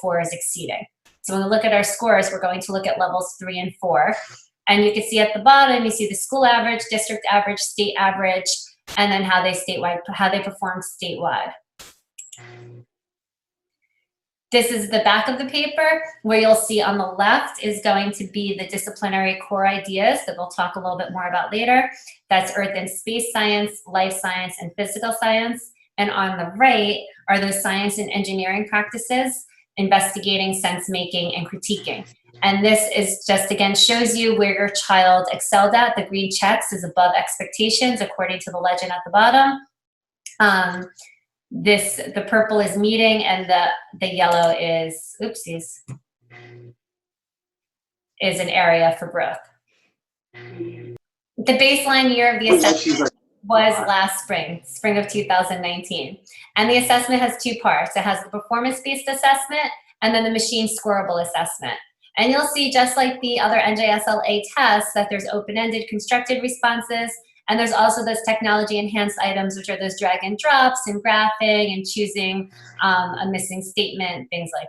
4 is exceeding. So when we look at our scores, we're going to look at levels 3 and 4. And you can see at the bottom, you see the school average, district average, state average, and then how they performed statewide. This is the back of the paper, where you'll see on the left is going to be the disciplinary core ideas that we'll talk a little bit more about later. That's earth and space science, life science, and physical science. And on the right are those science and engineering practices, investigating, sense-making, and critiquing. And this is just, again, shows you where your child excelled at. The green checks is above expectations, according to the legend at the bottom. The purple is meeting, and the yellow is, oopsies, is an area for Brook. The baseline year of the assessment was last spring of 2019. And the assessment has two parts. It has the performance-based assessment and then the machine scoreable assessment. And you'll see, just like the other NJSLA tests, that there's open-ended constructed responses, and there's also those technology-enhanced items, which are those drag and drops and graphing and choosing a missing statement, things like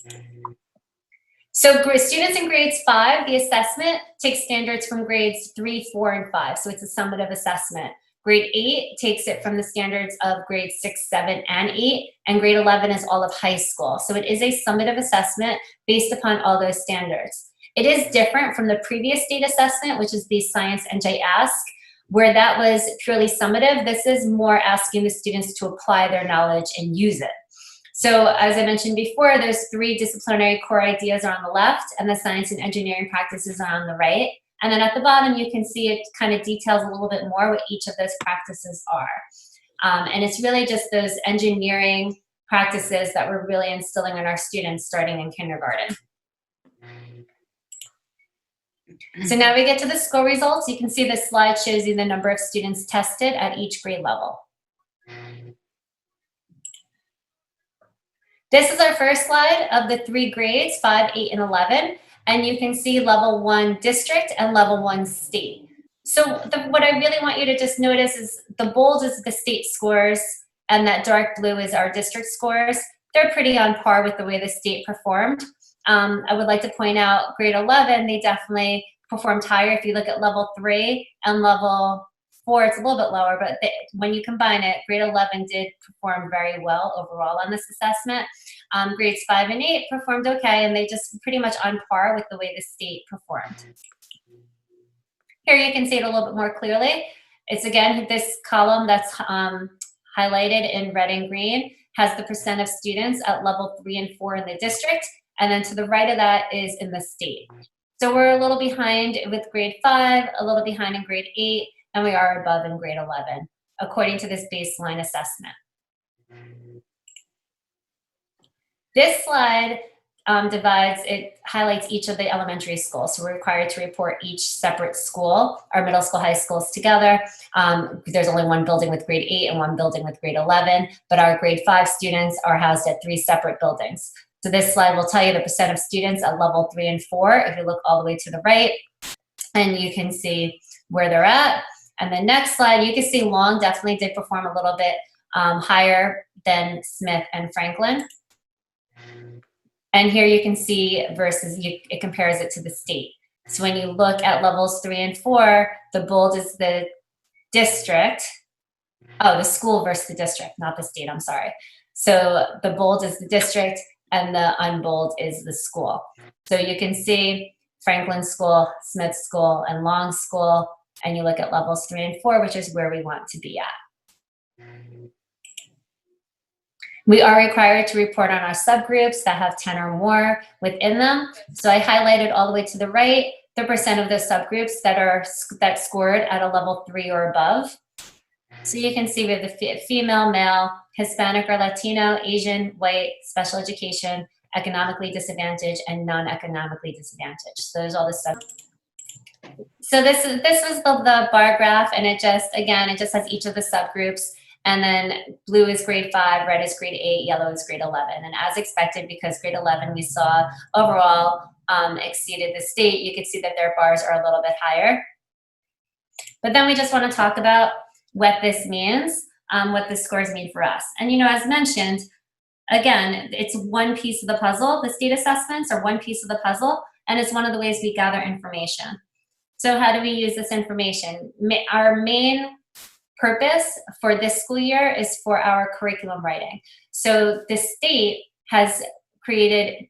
that. So students in grades 5, the assessment takes standards from grades 3, 4, and 5. So it's a summative assessment. Grade 8 takes it from the standards of grades 6, 7, and 8. And grade 11 is all of high school. So it is a summative assessment based upon all those standards. It is different from the previous state assessment, which is the Science NJ Ask, where that was purely summative. This is more asking the students to apply their knowledge and use it. So as I mentioned before, there's 3 disciplinary core ideas are on the left, and the science and engineering practices are on the right. And then at the bottom, you can see it kind of details a little bit more what each of those practices are. And it's really just those engineering practices that we're really instilling in our students starting in kindergarten. So now we get to the school results. You can see this slide shows you the number of students tested at each grade level. This is our first slide of the 3 grades, 5, 8, and 11. And you can see level 1 district and level 1 state. So what I really want you to just notice is the bold is the state scores, and that dark blue is our district scores. They're pretty on par with the way the state performed. I would like to point out grade 11, they definitely performed higher. If you look at level 3 and level 4, it's a little bit lower, but when you combine it, grade 11 did perform very well overall on this assessment. Grades 5 and 8 performed okay, and they just pretty much on par with the way the state performed. Here you can see it a little bit more clearly. It's, again, this column that's highlighted in red and green has the percent of students at level 3 and 4 in the district, and then to the right of that is in the state. So we're a little behind with grade 5, a little behind in grade 8, and we are above in grade 11, according to this baseline assessment. This slide highlights each of the elementary schools. So we're required to report each separate school. Our middle school, high schools together. There's only one building with grade 8 and one building with grade 11, but our grade 5 students are housed at 3 separate buildings. So this slide will tell you the percent of students at level 3 and 4, if you look all the way to the right, and you can see where they're at. And the next slide, you can see Long definitely did perform a little bit higher than Smith and Franklin. And here you can see it compares it to the state. So when you look at levels 3 and 4, the bold is the district. Oh, the school versus the district, not the state, I'm sorry. So the bold is the district and the unbold is the school. So you can see Franklin School, Smith School, and Long School, and you look at levels 3 and 4, which is where we want to be at. We are required to report on our subgroups that have 10 or more within them. So I highlighted all the way to the right, the percent of those subgroups that scored at a level 3 or above. So you can see we have the female, male, Hispanic or Latino, Asian, white, special education, economically disadvantaged, and non-economically disadvantaged. So there's all this stuff. So this was the bar graph, and it just has each of the subgroups. And then blue is grade 5, red is grade 8, yellow is grade 11. And as expected, because grade 11 we saw overall exceeded the state, you can see that their bars are a little bit higher. But then we just want to talk about what this means, what the scores mean for us. And as mentioned, again, it's one piece of the puzzle. The state assessments are one piece of the puzzle, and it's one of the ways we gather information. So how do we use this information? Our main purpose for this school year is for our curriculum writing. So the state has created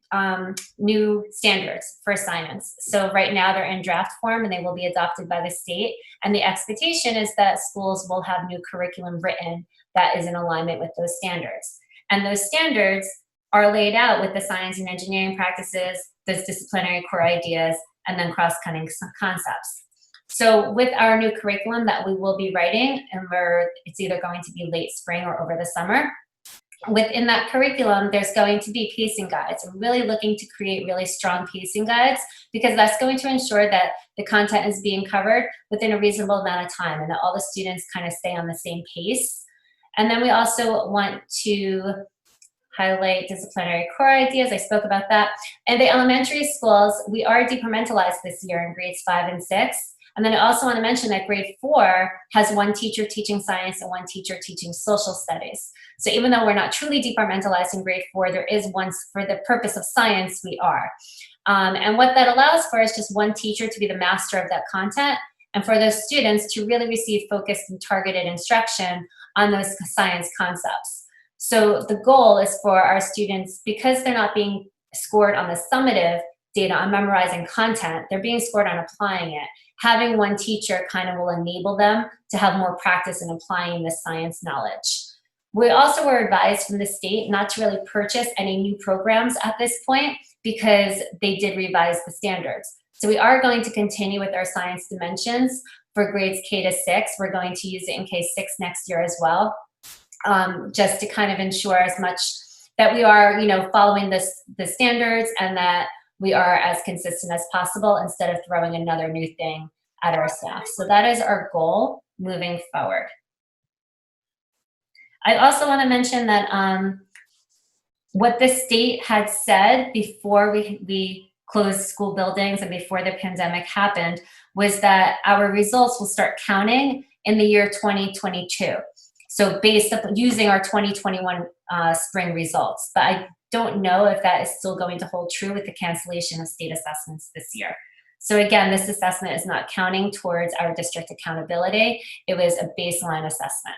new standards for assignments. So right now they're in draft form and they will be adopted by the state. And the expectation is that schools will have new curriculum written that is in alignment with those standards. And those standards are laid out with the science and engineering practices, those disciplinary core ideas, and then cross-cutting concepts. So with our new curriculum that we will be writing, and it's either going to be late spring or over the summer, within that curriculum, there's going to be pacing guides. I'm really looking to create really strong pacing guides because that's going to ensure that the content is being covered within a reasonable amount of time and that all the students kind of stay on the same pace. And then we also want to highlight disciplinary core ideas. I spoke about that. And the elementary schools, we are departmentalized this year in grades 5 and 6. And then I also want to mention that grade 4 has one teacher teaching science and one teacher teaching social studies. So even though we're not truly departmentalized in grade 4, there is one for the purpose of science, we are. And what that allows for is just one teacher to be the master of that content and for those students to really receive focused and targeted instruction on those science concepts. So the goal is for our students, because they're not being scored on the summative data on memorizing content, they're being scored on applying it. Having one teacher kind of will enable them to have more practice in applying this science knowledge. We also were advised from the state not to really purchase any new programs at this point because they did revise the standards. So we are going to continue with our science dimensions for grades K to 6. We're going to use it in K6 next year as well, just to kind of ensure as much that we are, following the standards and that we are as consistent as possible instead of throwing another new thing at our staff. So that is our goal moving forward. I also want to mention that what the state had said before we closed school buildings and before the pandemic happened was that our results will start counting in the year 2022. So based upon using our 2021 spring results. But I don't know if that is still going to hold true with the cancellation of state assessments this year. So again, this assessment is not counting towards our district accountability. It was a baseline assessment.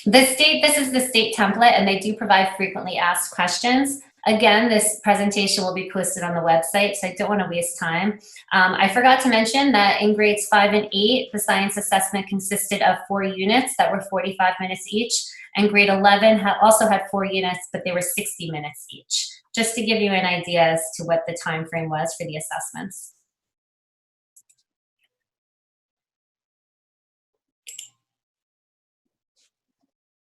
This is the state template, and they do provide frequently asked questions. Again, this presentation will be posted on the website, so I don't want to waste time. I forgot to mention that in grades 5 and 8, the science assessment consisted of 4 units that were 45 minutes each, and grade 11 also had 4 units, but they were 60 minutes each, just to give you an idea as to what the time frame was for the assessments.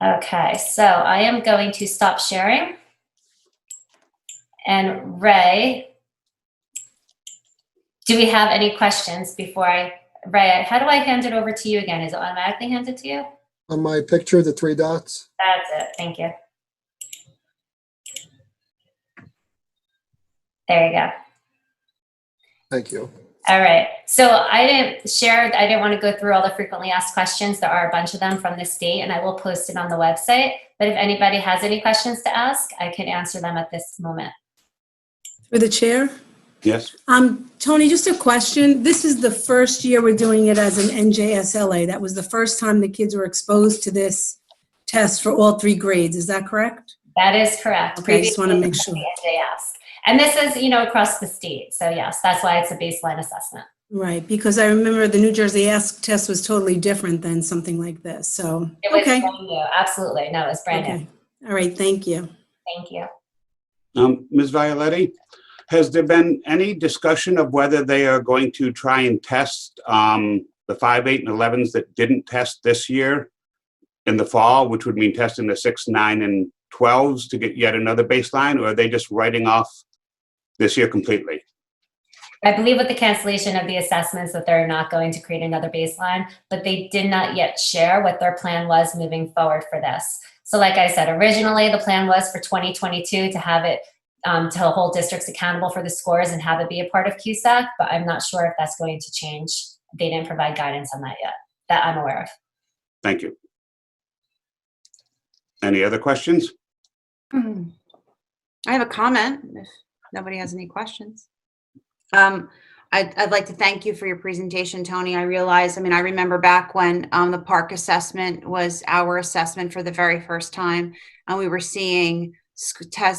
Okay, so I am going to stop sharing. And Ray, do we have any questions before Ray, how do I hand it over to you again? Is it automatically handed to you? On my picture, the 3 dots. That's it, thank you. There you go. Thank you. All right, so I didn't want to go through all the frequently asked questions. There are a bunch of them from the state, and I will post it on the website. But if anybody has any questions to ask, I can answer them at this moment. Through the chair? Yes. Tony, just a question. This is the first year we're doing it as an NJSLA. That was the first time the kids were exposed to this test for all 3 grades. Is that correct? That is correct. Okay, I just want to make sure. NJS. And this is, across the state. So yes, that's why it's a baseline assessment. Right, because I remember the New Jersey Ask test was totally different than something like this. So, It was okay. brand new. Absolutely. No, it's brand new. All right, thank you. Thank you. Ms. Violetti, has there been any discussion of whether they are going to try and test the 5, 8, and 11s that didn't test this year in the fall, which would mean testing the 6, 9, and 12s to get yet another baseline, or are they just writing off this year completely? I believe with the cancellation of the assessments that they're not going to create another baseline, but they did not yet share what their plan was moving forward for this. So like I said, originally the plan was for 2022 to have it, to hold districts accountable for the scores and have it be a part of QSAC, but I'm not sure if that's going to change. They didn't provide guidance on that yet, that I'm aware of. Thank you. Any other questions? I have a comment if nobody has any questions. I'd like to thank you for your presentation, Tony. I remember back when the park assessment was our assessment for the very first time, and we were seeing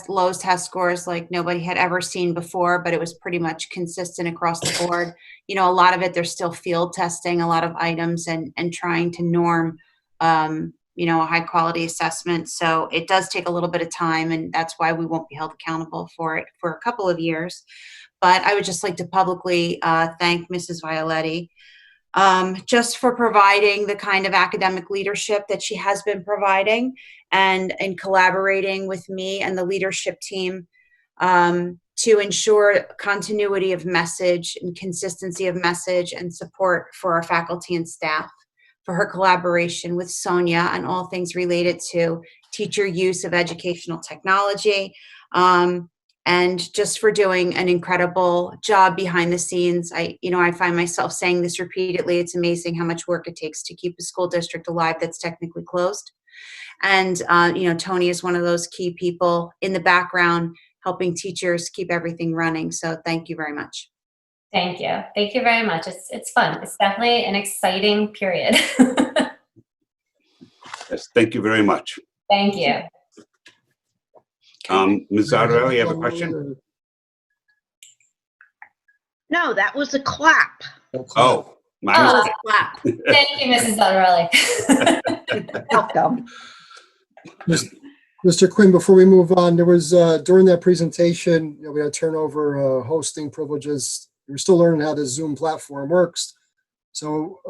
Lowe's test scores like nobody had ever seen before, but it was pretty much consistent across the board. You know, a lot of it, they're still field testing a lot of items and trying to norm, you know, a high quality assessment. So it does take a little bit of time, and that's why we won't be held accountable for it for a couple of years. But I would just like to publicly thank Mrs. Violetti just for providing the kind of academic leadership that she has been providing, and in collaborating with me and the leadership team to ensure continuity of message and consistency of message and support for our faculty and staff, for her collaboration with Sonia on all things related to teacher use of educational technology, and just for doing an incredible job behind the scenes. I find myself saying this repeatedly. It's amazing how much work it takes to keep a school district alive that's technically closed. And, Tony is one of those key people in the background helping teachers keep everything running. So thank you very much. Thank you. Thank you very much. It's fun. It's definitely an exciting period. Yes, thank you very much. Thank you. Ms. Zardarelli, you have a question? No, that was a clap. Oh, my Oh, mistake. Wow. thank you, Mrs. Zuttarelli. Welcome. Mr. Quinn, before we move on, there was, during that presentation, we had turnover hosting privileges. We're still learning how the Zoom platform works. So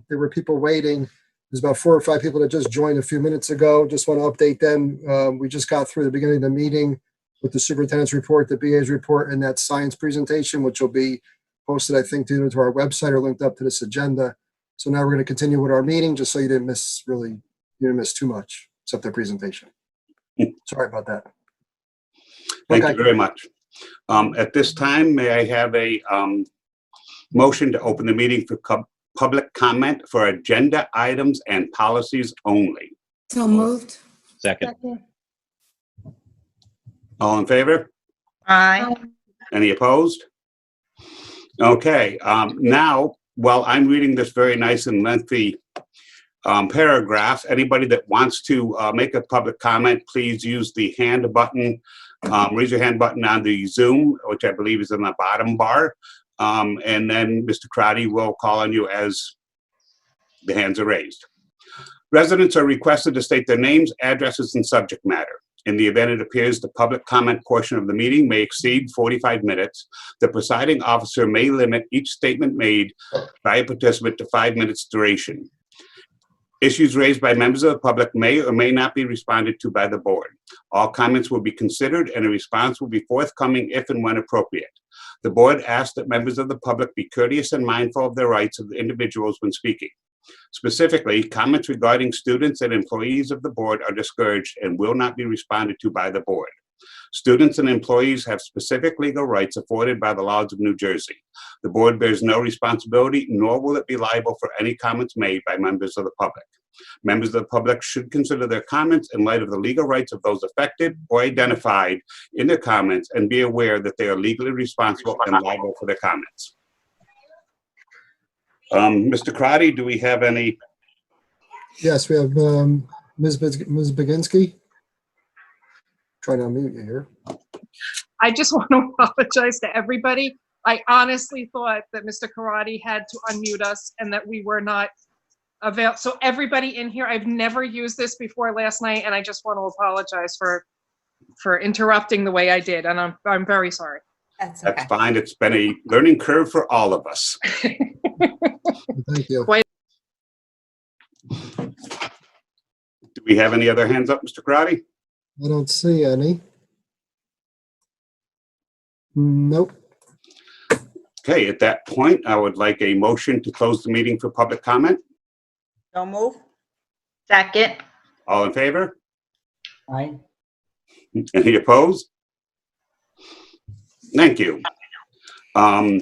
there were people waiting. There's about 4 or 5 people that just joined a few minutes ago. Just want to update them. We just got through the beginning of the meeting with the superintendent's report, the BA's report, and that science presentation, which will be posted, I think, either to our website or linked up to this agenda. So now we're going to continue with our meeting, just so you didn't miss too much, except the presentation. Sorry about that. Thank Okay. you very much. At this time, may I have a motion to open the meeting for public comment for agenda items and policies only? So moved. Second. All in favor? Aye. Any opposed? Okay, now, while I'm reading this very nice and lengthy paragraph, anybody that wants to make a public comment, please use the hand button, raise your hand button on the Zoom, which I believe is in the bottom bar. And then Mr. Crotty will call on you as the hands are raised. Residents are requested to state their names, addresses, and subject matter. In the event it appears the public comment portion of the meeting may exceed 45 minutes, the presiding officer may limit each statement made by a participant to 5 minutes duration. Issues raised by members of the public may or may not be responded to by the board. All comments will be considered and a response will be forthcoming if and when appropriate. The board asks that members of the public be courteous and mindful of the rights of the individuals when speaking. Specifically, comments regarding students and employees of the board are discouraged and will not be responded to by the board. Students and employees have specific legal rights afforded by the laws of New Jersey. The board bears no responsibility, nor will it be liable for any comments made by members of the public. Members of the public should consider their comments in light of the legal rights of those affected or identified in their comments and be aware that they are legally responsible and liable for their comments. Mr. Crotty, do we have any? Yes, we have Ms. Baginski. Trying to unmute you here. I just want to apologize to everybody. I honestly thought that Mr. Karate had to unmute us and that we were not available. So everybody in here, I've never used this before last night, and I just want to apologize for interrupting the way I did, and I'm very sorry. That's okay. That's fine. It's been a learning curve for all of us. Thank you. Do we have any other hands up, Mr. Crotty? I don't see any. Nope. Okay, at that point, I would like a motion to close the meeting for public comment. So move. Second. All in favor? Aye. Any opposed? Thank you. Now,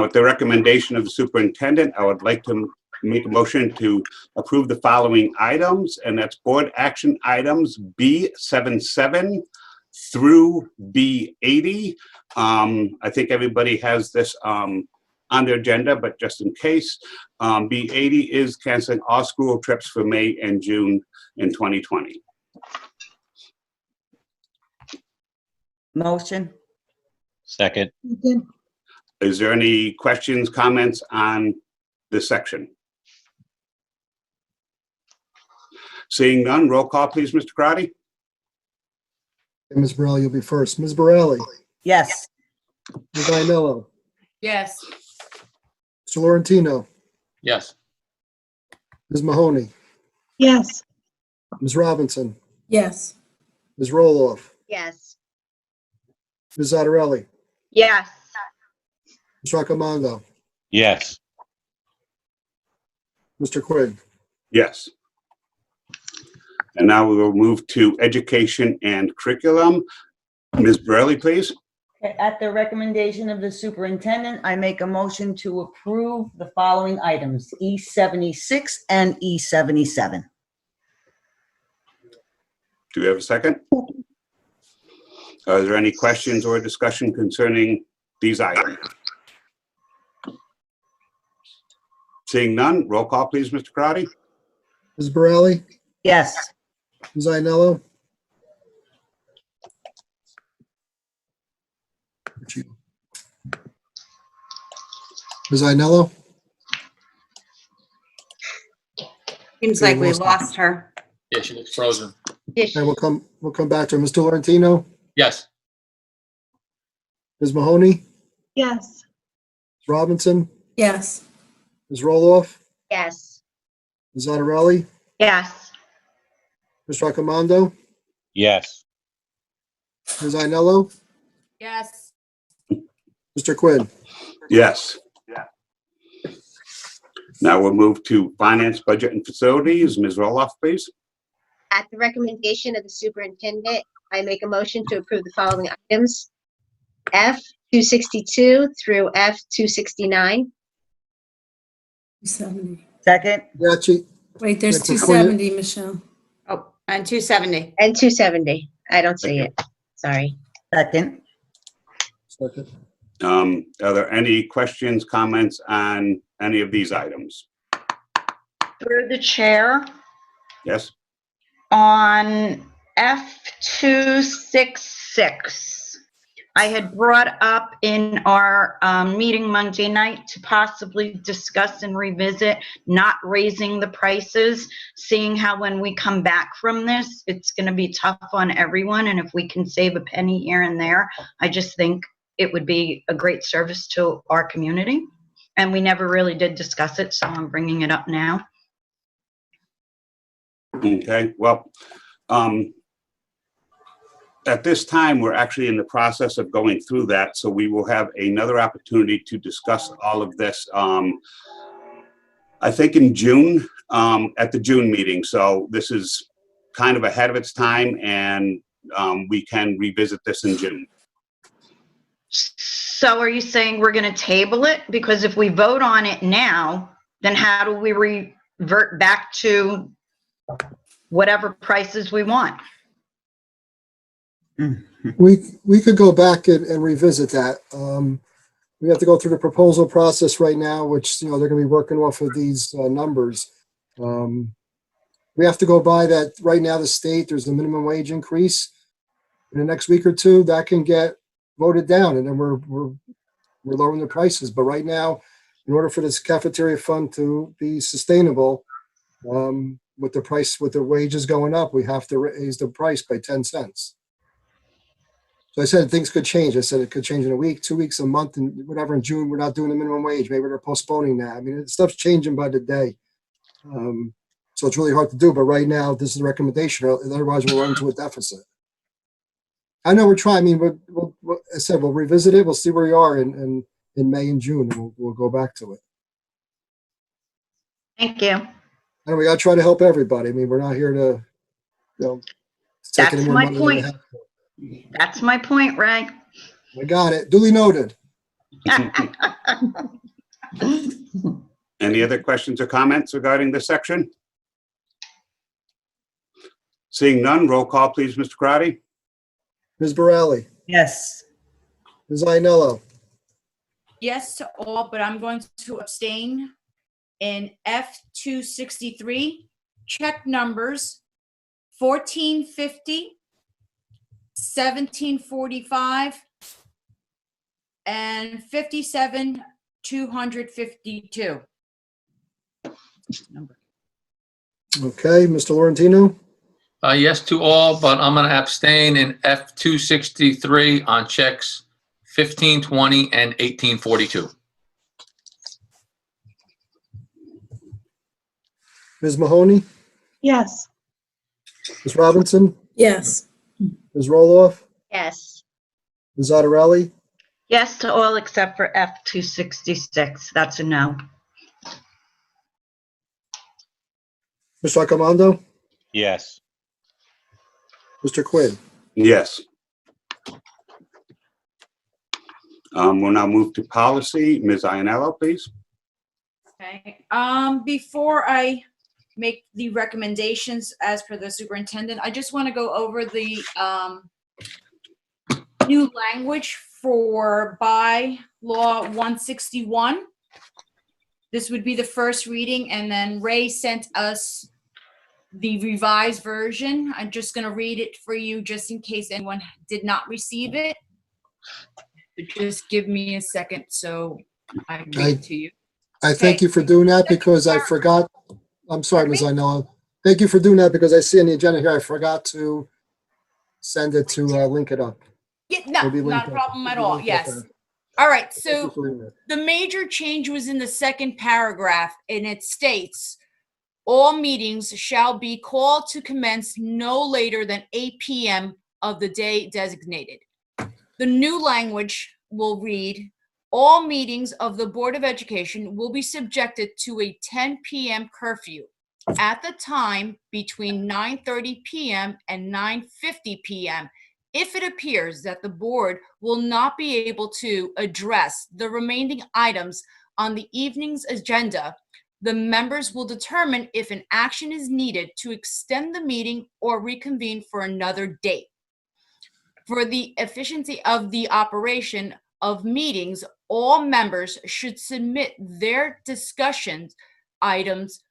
at the recommendation of the superintendent, I would like to make a motion to approve the following items, and that's board action items B77 through B80. I think everybody has this on their agenda, but just in case, B80 is canceling all school trips for May and June in 2020. Motion. Second. Is there any questions, comments on this section? Seeing none, roll call, please, Mr. Crotty. Ms. Borelli, you'll be first. Ms. Borelli, Yes. Ms. Ianello, Yes. Mr. Laurentino, Yes. Ms. Mahoney, Yes. Ms. Robinson, Yes. Ms. Roloff, Yes. Ms. Zattarelli, Yes. Mr. Raccomando, Yes. Mr. Quinn. Yes. And now we will move to education and curriculum. Ms. Borelli, please. At the recommendation of the superintendent, I make a motion to approve the following items, E76 and E77. Do we have a second? Are there any questions or discussion concerning these items? Seeing none, roll call, please, Mr. Crotty. Ms. Borelli, Yes. Ms. Ianello. Ms. Ianello, Seems Okay, like we lost her. lost her. Yeah, she looks frozen. okay, we'll come back to her. Mr. Laurentino, Yes. Ms. Mahoney, Yes. Ms. Robinson, Yes. Ms. Roloff, Yes. Ms. Zattarelli, Yes. Mr. Raccomando, Yes. Ms. Ianello, Yes. Mr. Quinn. Yes. Now we'll move to finance, budget, and facilities. Ms. Roloff, please. At the recommendation of the superintendent, I make a motion to approve the following items. F262 through F269. 270. Second. Yachi, Wait, there's Yeah, before you- 270, Michelle. Oh, and 270. And 270. I don't see it. Sorry. Second. second. Are there any questions, comments on any of these items? Through the chair, Yes? on F266, I had brought up in our meeting Monday night to possibly discuss and revisit not raising the prices, seeing how when we come back from this, it's going to be tough on everyone. And if we can save a penny here and there, I just think it would be a great service to our community. And we never really did discuss it, so I'm bringing it up now. Okay, well, at this time, we're actually in the process of going through that, so we will have another opportunity to discuss all of this, I think in June, at the June meeting. So this is kind of ahead of its time, and we can revisit this in June. So are you saying we're going to table it? Because if we vote on it now, then how do we revert back to whatever prices we want? We could go back and revisit that. We have to go through the proposal process right now, which, they're gonna be working off of these numbers. We have to go by that. Right now, the state, there's a minimum wage increase. In the next week or two, that can get voted down, and then we're lowering the prices. But right now, in order for this cafeteria fund to be sustainable, with the wages going up, we have to raise the price by 10 cents. So I said things could change. I said it could change in a week, 2 weeks, a month, and whatever. In June, we're not doing the minimum wage. Maybe they're postponing that. I mean, stuff's changing by the day. So it's really hard to do. But right now, this is the recommendation. Otherwise, we'll run into a deficit. I know we're trying. I mean, I said we'll revisit it. We'll see where we are in May and June, and we'll go back to it. Thank you. And we got to try to help everybody. I mean, we're not here to, take any That's more my money than we point. have to. That's my point, Ray. I got it. Duly noted. Any other questions or comments regarding this section? Seeing none, roll call, please, Mr. Crowdy. Ms. Borelli, Yes. Ms. Ainello, Yes to all, but I'm going to abstain. In F263, check numbers 1450, 1745, and 57,252. okay, Mr. Laurentino, Yes to all, but I'm going to abstain in F263 on checks 1520 and 1842. Ms. Mahoney, Yes. Ms. Robinson, Yes. Ms. Roloff, Yes. Ms. Otterelli, Yes to all except for F266. That's a no. Mr. Accomando, Yes. Mr. Quinn. Yes. We'll now move to policy. Ms. Ianello, please. Okay, before I make the recommendations as per the superintendent, I just want to go over the new language for by law 161. This would be the first reading, and then Ray sent us the revised version. I'm just going to read it for you just in case anyone did not receive it. But just give me a second so I can read it to you. I thank you for doing that because I forgot. I'm sorry, Ms. Ainello. Thank you for doing that because I see on the agenda here, I forgot to send it to link it up. Yeah, no, It'll be not linked a up. problem at It'll be all. linked up Yes. there. All right. Thank you So for doing that. the major change was in the second paragraph, and it states, all meetings shall be called to commence no later than 8 p.m. of the day designated. The new language will read, all meetings of the Board of Education will be subjected to a 10 p.m. curfew at the time between 9:30 p.m. and 9:50 p.m. if it appears that the board will not be able to address the remaining items on the evening's agenda. The members will determine if an action is needed to extend the meeting or reconvene for another date. For the efficiency of the operation of meetings, all members should submit their discussion items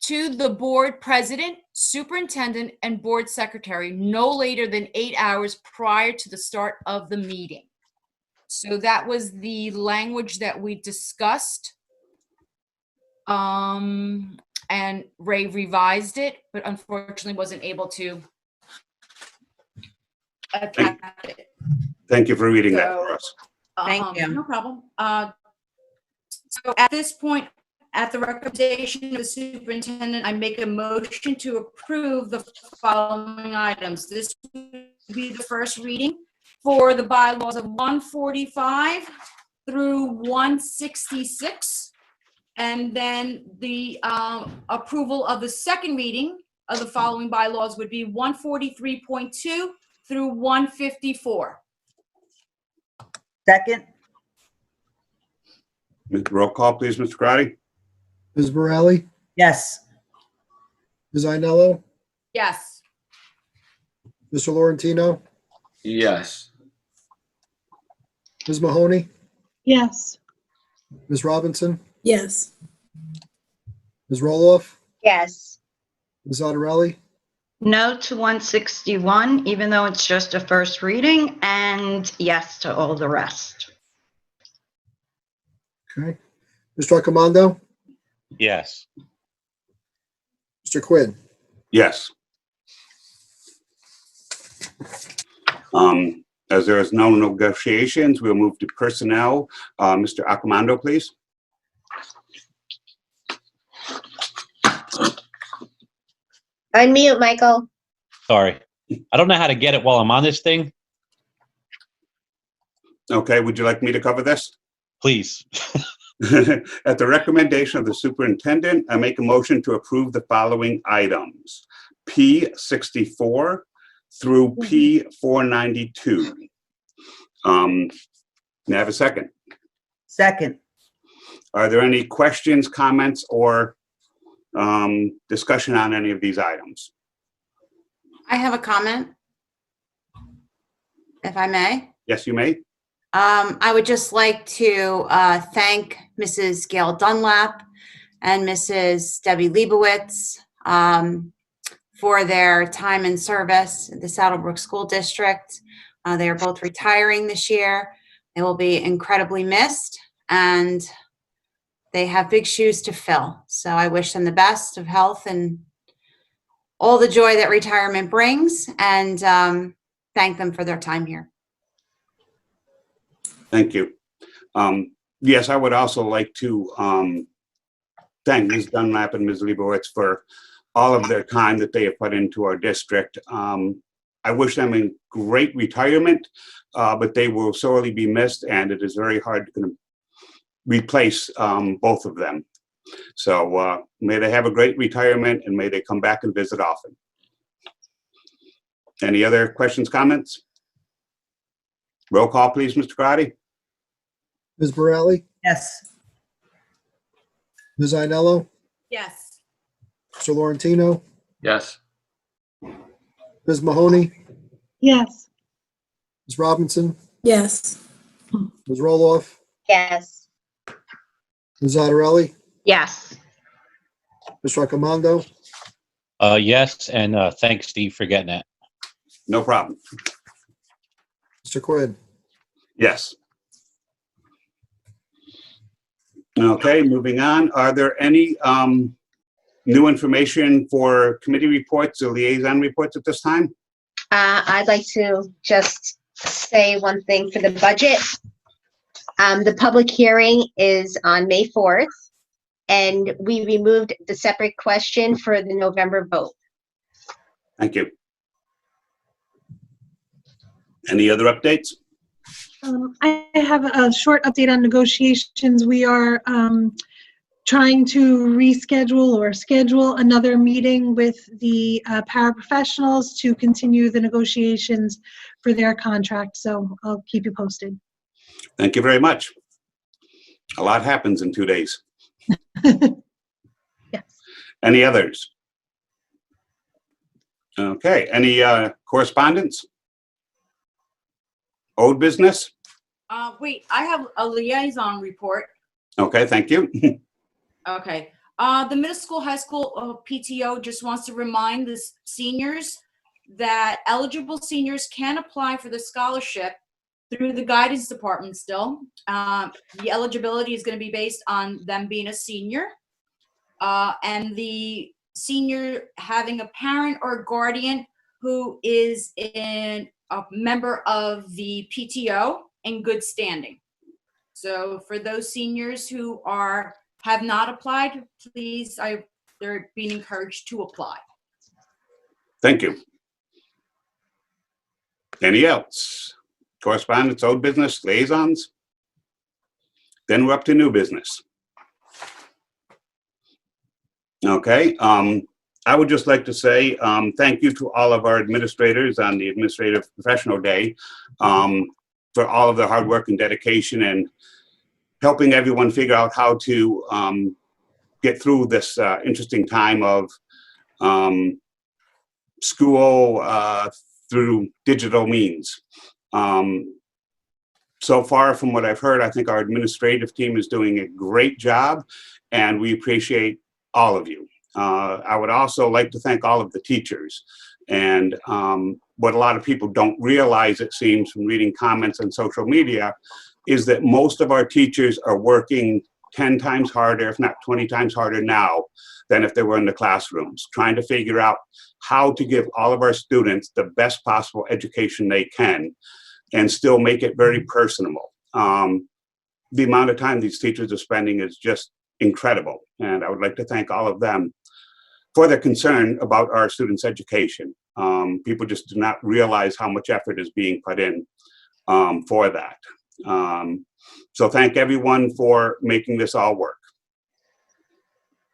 to the board president, superintendent, and board secretary no later than 8 hours prior to the start of the meeting. So that was the language that we discussed. And Ray revised it, but unfortunately wasn't able to attach it. Thank you for reading that for us. Thank you. No problem. So at this point, at the recommendation of the superintendent, I make a motion to approve the following items. This would be the first reading for the bylaws of 145 through 166. And then the approval of the second reading of the following bylaws would be 143.2 through 154. Second. Roll call, please, Mr. Crowdy. Ms. Borelli, Yes. Ms. Ainello, Yes. Mr. Laurentino, Yes. Ms. Mahoney, Yes. Ms. Robinson, Yes. Ms. Roloff, Yes. Ms. Otterelli, No to 161, even though it's just a first reading, and yes to all the rest. okay. Mr. Accomando, Yes. Mr. Quinn. Yes. As there is no negotiations, we'll move to personnel. Mr. Accomando, please. Unmute, Michael. Sorry. I don't know how to get it while I'm on this thing. Okay, would you like me to cover this? Please. At the recommendation of the superintendent, I make a motion to approve the following items. P64 through P492. May I have a second? Second. Are there any questions, comments, or discussion on any of these items? I have a comment, if I may. Yes, you may. I would just like to thank Mrs. Gail Dunlap and Mrs. Debbie Leibowitz for their time and service at the Saddlebrook School District. They are both retiring this year. They will be incredibly missed, and they have big shoes to fill. So I wish them the best of health and all the joy that retirement brings, and thank them for their time here. Thank you. Yes, I would also like to thank Ms. Dunlap and Ms. Leibowitz for all of their time that they have put into our district. I wish them a great retirement, but they will sorely be missed, and it is very hard to replace both of them. So may they have a great retirement, and may they come back and visit often. Any other questions, comments? Roll call, please, Mr. Crotty. Ms. Borelli, Yes. Ms. Einello, Yes. Mr. Laurentino, Yes. Ms. Mahoney, Yes. Ms. Robinson, Yes. Ms. Roloff, Yes. Ms. Zattarelli, Yes. Mr. Raccomando, Yes, and thanks, Steve, for getting that. No problem. Mr. Quinn. Yes. Okay, moving on. Are there any new information for committee reports or liaison reports at this time? I'd like to just say one thing for the budget. The public hearing is on May 4th, and we removed the separate question for the November vote. Thank you. Any other updates? I have a short update on negotiations. We are trying to reschedule or schedule another meeting with the paraprofessionals to continue the negotiations for their contract. So I'll keep you posted. Thank you very much. A lot happens in 2 days. Yes. Any others? Okay, any correspondence? Old business? Wait, I have a liaison report. Okay, thank you. Okay. The middle school, high school PTO just wants to remind the seniors that eligible seniors can apply for the scholarship through the guidance department still. The eligibility is going to be based on them being a senior, and the senior having a parent or guardian who is a member of the PTO in good standing. So for those seniors who have not applied, please, they're being encouraged to apply. Thank you. Any else? Correspondence, old business, liaisons? Then we're up to new business. Okay, I would just like to say thank you to all of our administrators on the Administrative Professional Day for all of their hard work and dedication and helping everyone figure out how to get through this interesting time of school through digital means. So far from what I've heard, I think our administrative team is doing a great job, and we appreciate all of you. I would also like to thank all of the teachers. And what a lot of people don't realize, it seems, from reading comments on social media, is that most of our teachers are working 10 times harder, if not 20 times harder now than if they were in the classrooms, trying to figure out how to give all of our students the best possible education they can and still make it very personable. The amount of time these teachers are spending is just incredible. And I would like to thank all of them for their concern about our students' education. People just do not realize how much effort is being put in for that. So thank everyone for making this all work.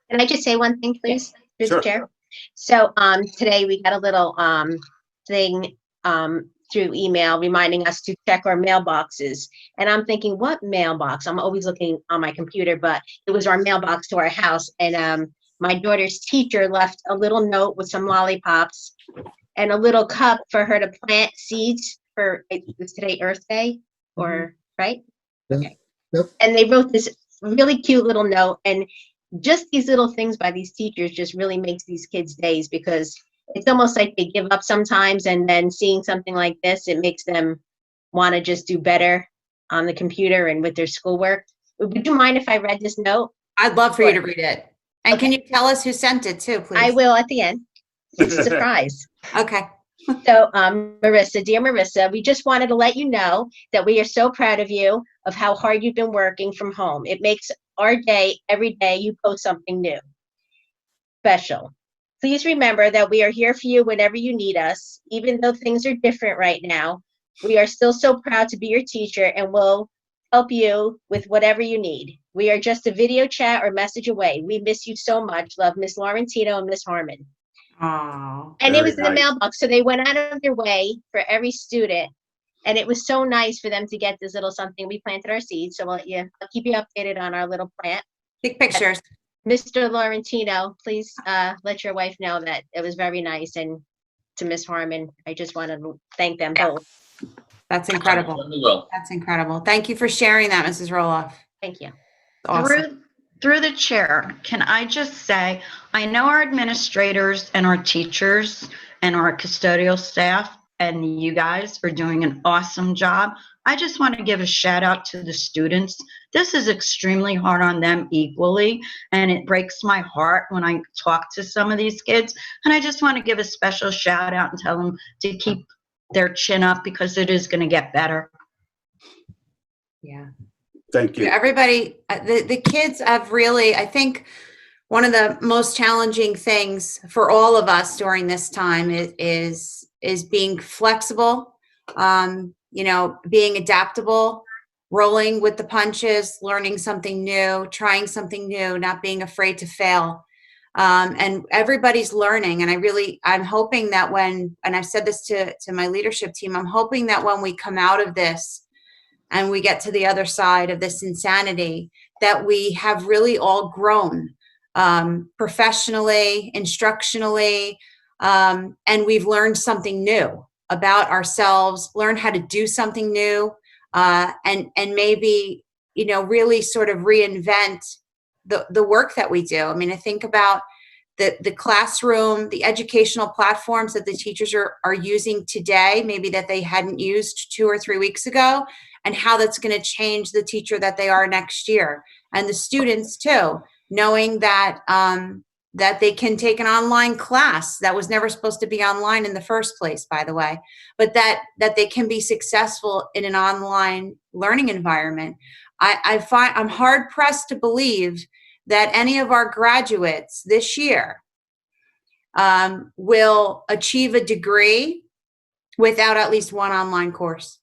Can I just say one thing, please, through Sure. the chair? So today we got a little thing through email reminding us to check our mailboxes. And I'm thinking, what mailbox? I'm always looking on my computer, but it was our mailbox to our house. And my daughter's teacher left a little note with some lollipops and a little cup for her to plant seeds for, is today Earth Day, or, right? Yeah. Okay. Yep. And they wrote this really cute little note, and just these little things by these teachers just really makes these kids' days, because it's almost like they give up sometimes, and then seeing something like this, it makes them want to just do better on the computer and with their schoolwork. Would you mind if I read this note? I'd love for you to read it. And can you tell us who sent it too, please? I will at the end. It's a surprise. Okay. So, Marissa, dear Marissa, we just wanted to let you know that we are so proud of you, of how hard you've been working from home. It makes our day, every day you post something new, special. Please remember that we are here for you whenever you need us. Even though things are different right now, we are still so proud to be your teacher, and will help you with whatever you need. We are just a video chat or message away. We miss you so much. Love, Miss Laurentino and Miss Harmon. Oh. And it was in the Very nice. mailbox, so they went out of their way for every student. And it was so nice for them to get this little something. We planted our seeds, so I'll keep you updated on our little plant. Take pictures. Mr. Laurentino, please let your wife know that it was very nice. And to Miss Harmon, I just want to thank them both. That's incredible. Certainly will. That's incredible. Thank you for sharing that, Mrs. Roloff. Thank you. Awesome. Through the chair, can I just say, I know our administrators and our teachers and our custodial staff and you guys are doing an awesome job. I just want to give a shout out to the students. This is extremely hard on them equally, and it breaks my heart when I talk to some of these kids. And I just want to give a special shout out and tell them to keep their chin up, because it is going to get better. Yeah. Thank you. Everybody, the kids have really, I think one of the most challenging things for all of us during this time is being flexible, being adaptable, rolling with the punches, learning something new, trying something new, not being afraid to fail. And everybody's learning. And I'm hoping that and I've said this to my leadership team, I'm hoping that when we come out of this, and we get to the other side of this insanity, that we have really all grown professionally, instructionally, and we've learned something new about ourselves, learned how to do something new, and maybe, really sort of reinvent the work that we do. I mean, I think about the classroom, the educational platforms that the teachers are using today, maybe that they hadn't used 2 or 3 weeks ago, and how that's going to change the teacher that they are next year. And the students too, knowing that that they can take an online class that was never supposed to be online in the first place, by the way, but that they can be successful in an online learning environment. I'm hard pressed to believe that any of our graduates this year will achieve a degree without at least one online course.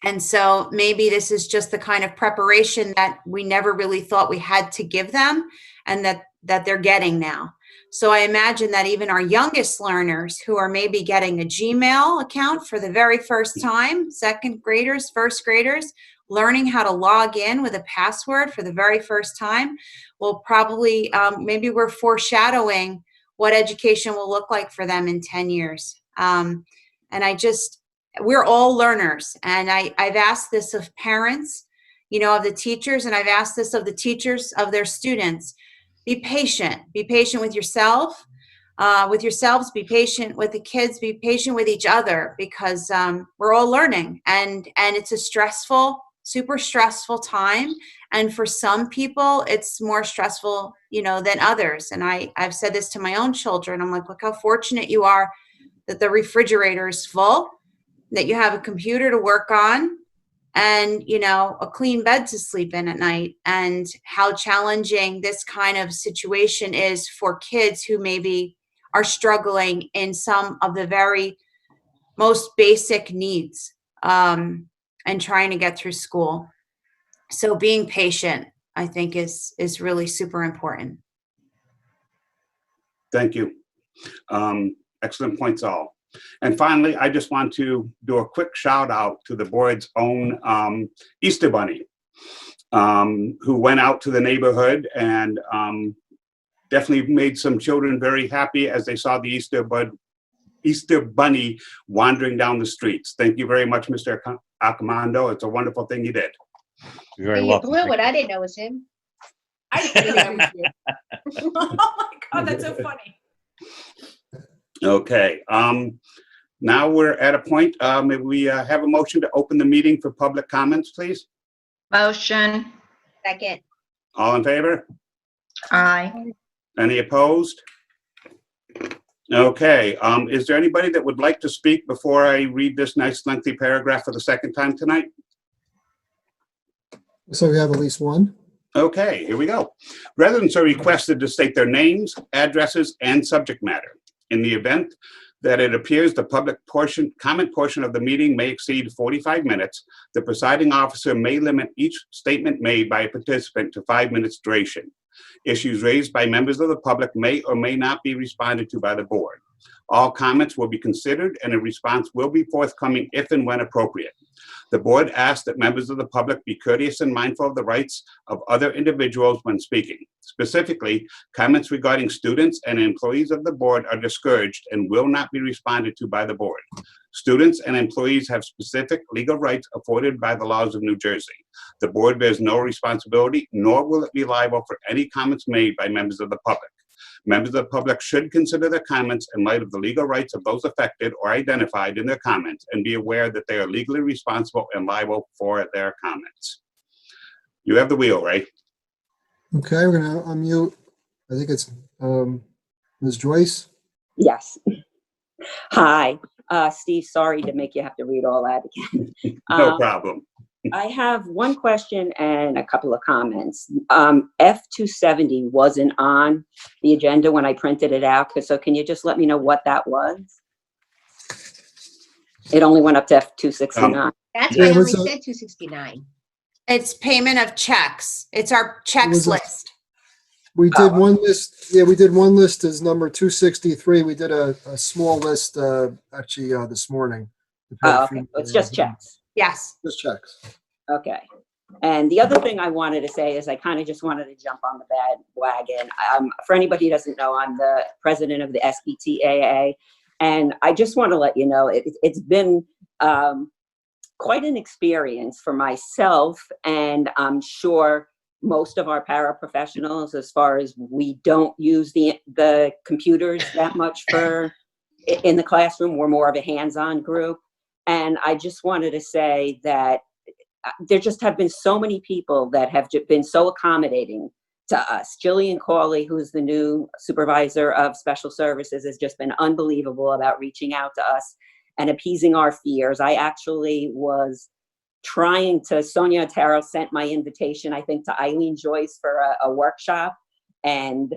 And so maybe this is just the kind of preparation that we never really thought we had to give them, and that they're getting now. So I imagine that even our youngest learners who are maybe getting a Gmail account for the very first time, second graders, first graders, learning how to log in with a password for the very first time, will probably, maybe we're foreshadowing what education will look like for them in 10 years. We're all learners. And I've asked this of parents, of the teachers, and I've asked this of the teachers of their students. Be patient with yourself, with yourselves, be patient with the kids, be patient with each other, because we're all learning, and it's a stressful, super stressful time. And for some people, it's more stressful, than others. And I've said this to my own children. I'm like, look how fortunate you are that the refrigerator is full, that you have a computer to work on, and, a clean bed to sleep in at night, and how challenging this kind of situation is for kids who maybe are struggling in some of the very most basic needs, and trying to get through school. So being patient, I think, is really super important. Thank you. Excellent points all. And finally, I just want to do a quick shout out to the board's own Easter Bunny, who went out to the neighborhood and definitely made some children very happy as they saw the Easter Bunny wandering down the streets. Thank you very much, Mr. Accomando. It's a wonderful thing you did. You're very You welcome. blew it. I didn't know it was him. I didn't know that was you. Oh my God, that's so funny. Okay. Now we're at a point, may we have a motion to open the meeting for public comments, please? Motion. Second. All in favor? Aye. Any opposed? Okay, is there anybody that would like to speak before I read this nice lengthy paragraph for the second time tonight? So we have at least one. Okay, here we go. Residents are requested to state their names, addresses, and subject matter. In the event that it appears the public comment portion of the meeting may exceed 45 minutes, the presiding officer may limit each statement made by a participant to 5 minutes duration. Issues raised by members of the public may or may not be responded to by the board. All comments will be considered and a response will be forthcoming if and when appropriate. The board asks that members of the public be courteous and mindful of the rights of other individuals when speaking. Specifically, comments regarding students and employees of the board are discouraged and will not be responded to by the board. Students and employees have specific legal rights afforded by the laws of New Jersey. The board bears no responsibility, nor will it be liable for any comments made by members of the public. Members of the public should consider their comments in light of the legal rights of those affected or identified in their comments and be aware that they are legally responsible and liable for their comments. You have the wheel, Ray. Okay, we're gonna unmute. I think it's Ms. Joyce. Yes. Hi, Steve, sorry to make you have to read all that again. No problem. I have one question and a couple of comments. F270 wasn't on the agenda when I printed it out, so can you just let me know what that was? It only went up to F269. That's Yeah, why I only what's said that? 269. It's payment of checks. It's our checks Was it- list. We did one list. Yeah, we did one list as number 263. We did a small list actually this morning. Oh, okay, it's just checks. Yes. Just checks. Okay. And the other thing I wanted to say is I kind of just wanted to jump on the bandwagon. For anybody who doesn't know, I'm the president of the SBTAA. And I just want to let you know, it's been quite an experience for myself, and I'm sure most of our paraprofessionals, as far as we don't use the computers that much in the classroom. We're more of a hands-on group. And I just wanted to say that there just have been so many people that have been so accommodating to us. Jillian Cawley, who's the new supervisor of special services, has just been unbelievable about reaching out to us and appeasing our fears. I actually was trying to, Sonia Otero sent my invitation, I think, to Eileen Joyce for a workshop. And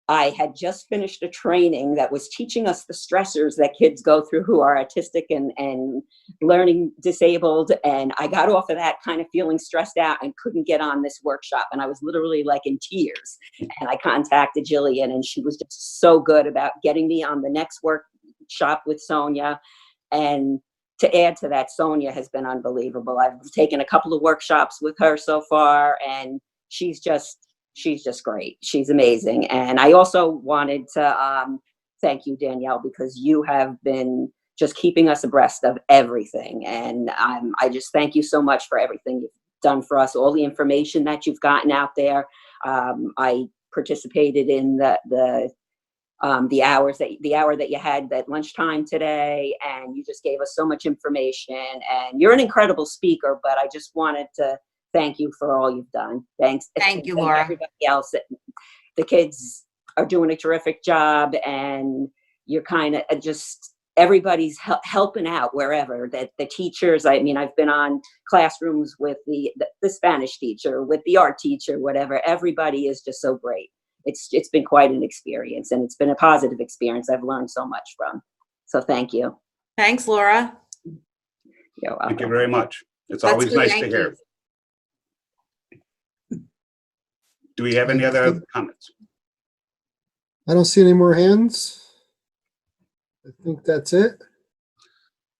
I had just finished a training that was teaching us the stressors that kids go through who are autistic and learning disabled. And I got off of that kind of feeling stressed out and couldn't get on this workshop. And I was literally like in tears. And I contacted Jillian, and she was just so good about getting me on the next workshop with Sonia. And to add to that, Sonia has been unbelievable. I've taken a couple of workshops with her so far, and she's just great. She's amazing. And I also wanted to thank you, Danielle, because you have been just keeping us abreast of everything. And I just thank you so much for everything you've done for us, all the information that you've gotten out there. I participated in the hour that you had at lunchtime today, and you just gave us so much information. And you're an incredible speaker, but I just wanted to thank you for all you've done. Thanks. Thank you, Laura. Everybody else, the kids are doing a terrific job, and you're kind of just, everybody's helping out wherever. That the teachers, I mean, I've been on classrooms with the Spanish teacher, with the art teacher, whatever. Everybody is just so great. It's been quite an experience, and it's been a positive experience. I've learned so much from. So thank you. Thanks, Laura. You're welcome. Thank you very much. It's That's always good. nice Thank to you. hear. Do we have any other comments? I don't see any more hands. I think that's it.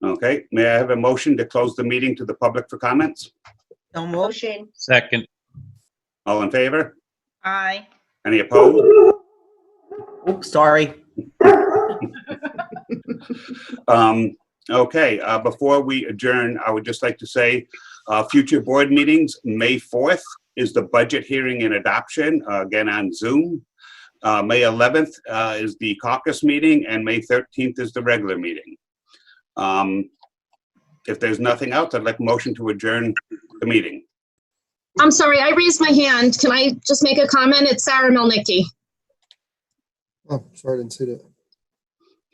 Okay, may I have a motion to close the meeting to the public for comments? So moved. Motion. Second. All in favor? Aye. Any opposed? Oops, sorry. Okay, before we adjourn, I would just like to say, future board meetings, May 4th is the budget hearing and adoption, again on Zoom. May 11th is the caucus meeting, and May 13th is the regular meeting. If there's nothing else, I'd like a motion to adjourn the meeting. I'm sorry, I raised my hand. Can I just make a comment? It's Sarah Melnicki. Oh, sorry, I didn't see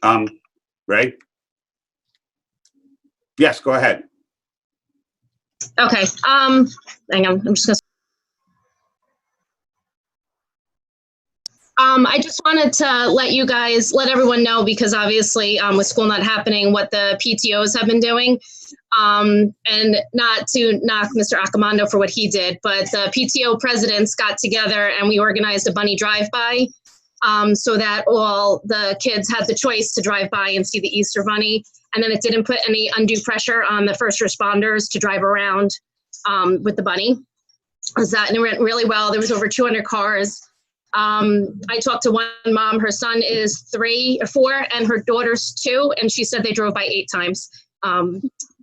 that. Ray? Yes, go ahead. Okay, hang on, I'm just gonna. I just wanted to let everyone know, because obviously with school not happening, what the PTOs have been doing. And not to knock Mr. Accomando for what he did, but the PTO presidents got together and we organized a bunny drive-by so that all the kids had the choice to drive by and see the Easter bunny. And then it didn't put any undue pressure on the first responders to drive around with the bunny. And it went really well. There was over 200 cars. I talked to one mom, her son is 3 or 4 and her daughter's 2, and she said they drove by 8 times.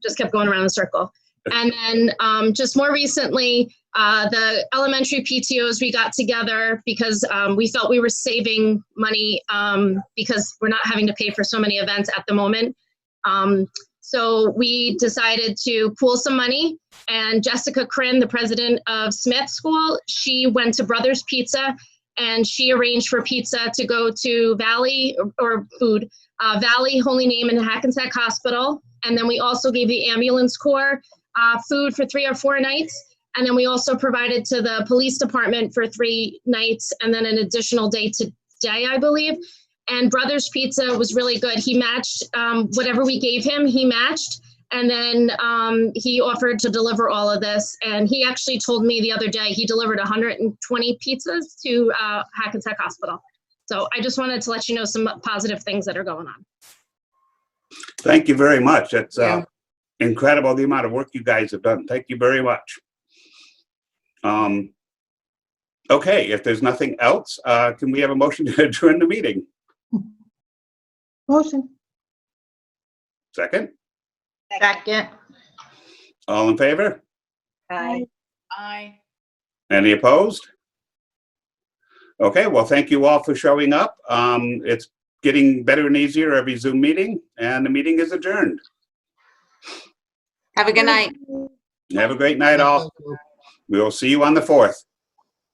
Just kept going around in a circle. And then just more recently, the elementary PTOs, we got together because we felt we were saving money because we're not having to pay for so many events at the moment. So we decided to pool some money, and Jessica Crin, the president of Smith School, she went to Brothers Pizza and she arranged for pizza to go to Valley Valley Holy Name in Hackensack Hospital. And then we also gave the ambulance corps food for 3 or 4 nights. And then we also provided to the police department for 3 nights and then an additional day today, I believe. And Brothers Pizza was really good. He matched whatever we gave him, he matched. And then he offered to deliver all of this. And he actually told me the other day he delivered 120 pizzas to Hackensack Hospital. So I just wanted to let you know some positive things that are going on. Thank you very much. That's incredible, the amount of work you guys have done. Thank you very much. Okay, if there's nothing else, can we have a motion to adjourn the meeting? Motion. Second? Second. All in favor? Aye. Aye. Any opposed? Okay, well, thank you all for showing up. It's getting better and easier every Zoom meeting, and the meeting is adjourned. Have a good night. Have a great night, all. We will see you on the 4th.